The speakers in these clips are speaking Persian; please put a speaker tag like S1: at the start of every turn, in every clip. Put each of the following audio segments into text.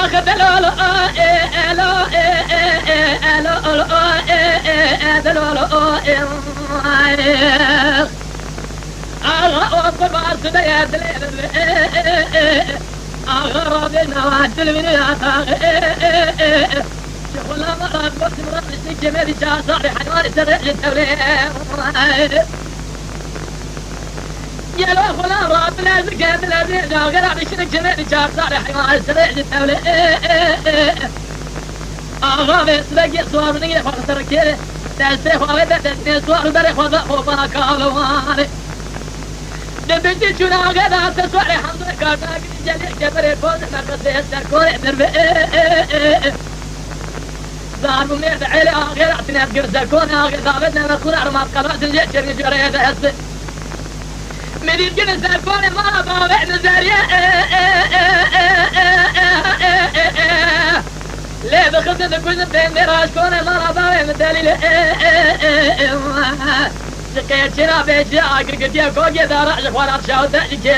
S1: أخذ لولو قربان سديات أغربنا وعدل من شغل مرات وقت مرات الجمال صار حيوان سرع للتوليه يا لو خلا راب لازم قبل لازم غير بشر الجمال صار حيوان سرع للتوليه أغرب سبقي صور نيجي فقط كده تسرح وغدا تسرح صور بريح وضع فوقنا كالوان دبتي شنا غدا تسوى الحمد لله كارتاك جلي جبر الفوز نقص يستركون درب ضارب ميت على غير اعتنا بقرز كون غير ضابطنا نكون ارمات قناه الجيش جري هذا مدير جنس كون ما ضابع نزاريا ليه بخدنا كل بين مراش كون ما ضابع مدليل كي تشرا بيجي أقرق تيا كوجي دارا جفونا تشاو تأجي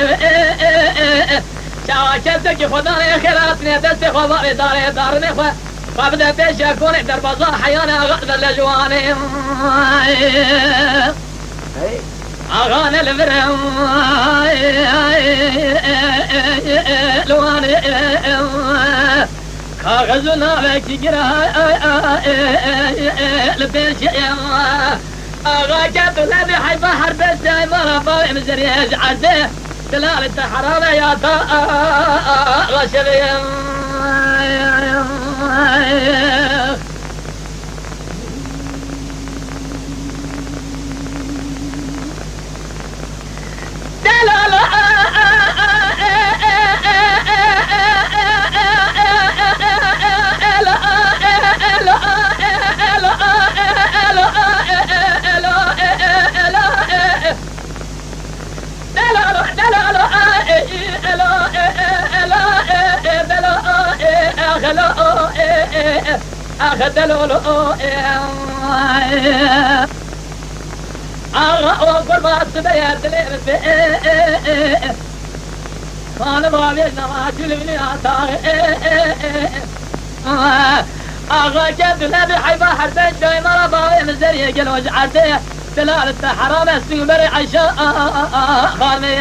S1: شاو كذا خداني خيراتني دست خباري دارني فابدا بيجي أكون در بازار حيانا غرد الأجواني أغاني الفرم لواني كاغزنا بك جرا لبيجي أغاجت الذي حيف حرب السايم رفاوي مزريج عزيه دلالة حرام يا غشبي دلالة أخذ لولو قربات سبيات ليبس كان بابينا ما تلبني عطاء أغا كد نبي حيبا حربين جاي مرا بابي مزري قل وجعته دلالة حرام السنبري عشاء خارمي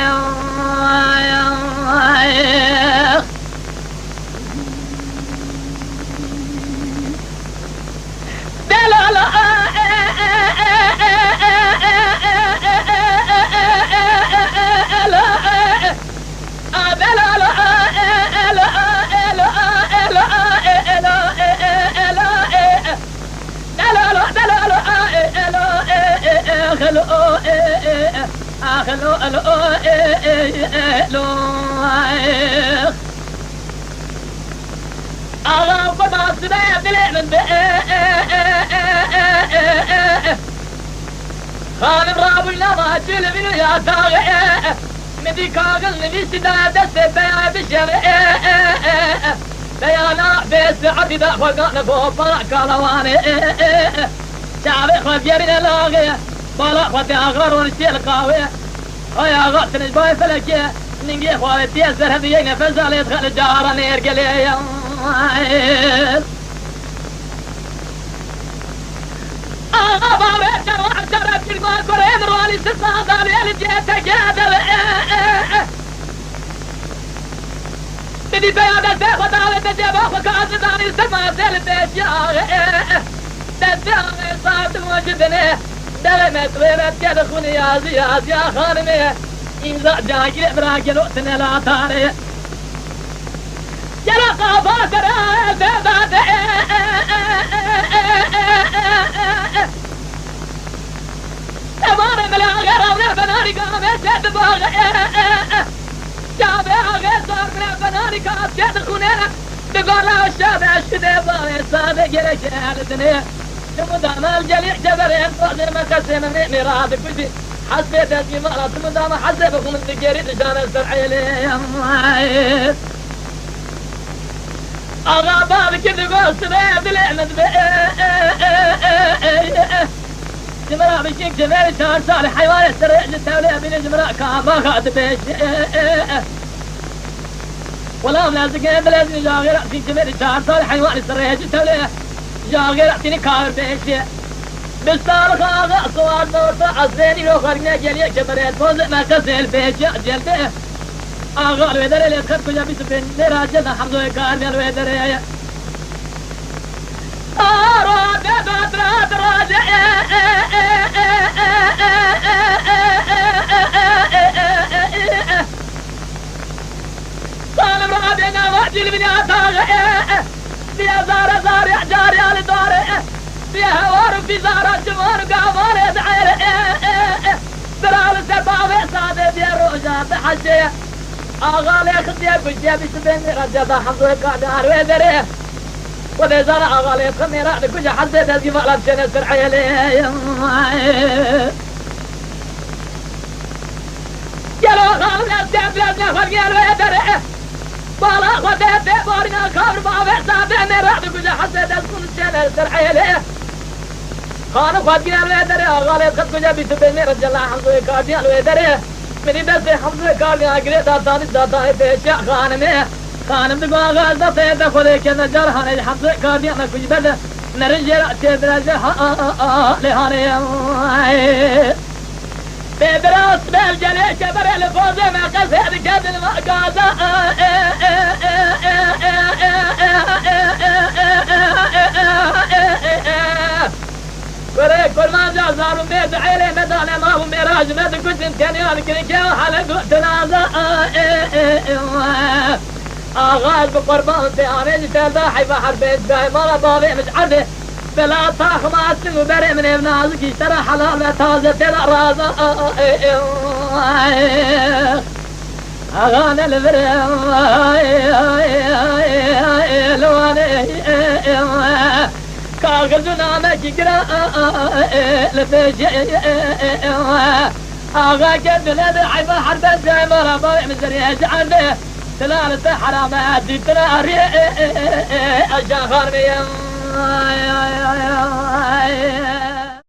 S1: أخلو أغا قبع السبايا بلعن خالب رابلنا ما تشيل من يا طاغي مدي كاغل مدي سدادة سبايا بشرع بيانا بيس عدي دا فقانا فوق كالواني شعبي خفيرنا لاغي بالا خدي أغرر ونشتي القاوية ويا غطن الباي فلكي ننجي خوالتي الزرهم يجنا فزال يدخل الجارة نيرقلي بابا جرى جرى في الماكورين روالي سلطان دالي الجيتك بدي بيادة سيخة دالي تجيبا فكاس دالي سلطان دالي بيشياغي تجيغي صارت موجدني دلمت ويرت كده خوني يا خانمي إنزا جاكي براكي نقطن لا تاري يلا قافات رأي بيضات تماري ملا غير من البناري قامي جد باغ شابي غير صار من البناري قامت جد خونينا تقول له الشابي الشدي باغي صادق رجال الدنيا مدام الجليع جبرين فوزي ما كسي من مراد كلشي حسيت اسمي مرات مدام حسبكم من ذكري لشان السرعي لي أغا بابك تقول سبيع بالعمد جمرا بشيك جميل شان صالح حيوان السريع للتوليه بين جمرا كاما خاطب ولا ملازق بلازم جاغير أعطيني جميل شهر صار حيوان السريج توليه جاغير أعطيني كار بيشي بستار خاغ صوار نورتا عزيني لو خرجنا جلية كبريت فوز ما كسل بيشي جلده آغا الويدر اللي تخد كجا بيسبين نراجل حمزو كار من الويدر صالم رابعنا واجل من ياتاغ فيها زارة زارة جاري على دارة فيها وار في زارة جمار قامار دعير درال سبابة سادة دي روجا بحشي آغالي خدية بجية بسبين رجل حمزو كار ويدره وذي زرع غالي خميرة لكل حزة تزيب على بشنة سرعي لي يلو خالو نستعب لازنا فرقيا الويدر بالا خدت بارنا كابر بابع سابع ميرا لكل حزة تزيب بشنة سرعي لي خانو فرقيا الويدر غالي خد كجا بسبين رجل حمزو كارديا الويدر مني بس حمزو كارديا قريت داتاني بيشا خانمي خانم دقوا غازة طيدة خذي كذا جرحاني الحمد كاردي أنا كج بدأ نرجع تدرج لهاني بدرس بالجلي كبر الفوز ما قصد كذا ما قازة كل ما جاء زاروا بيد عيلي مدانا ما هو ميراج مد كنت كان كنكيا حلق تنازع آغاز بقربان تياني جتادا حيفا حربيت باي مالا بابي مش عرده بلا طاخ ما اسلم وبري من ابن عزك اشترى حلال تازة تلا رازا أغاني البري لواني كاغزنا مكيكرا لفيشي آغا كدنا حيفا حربيت باي مالا بابي مزريج عرده تلالة حرامات تلاري أجا خارمي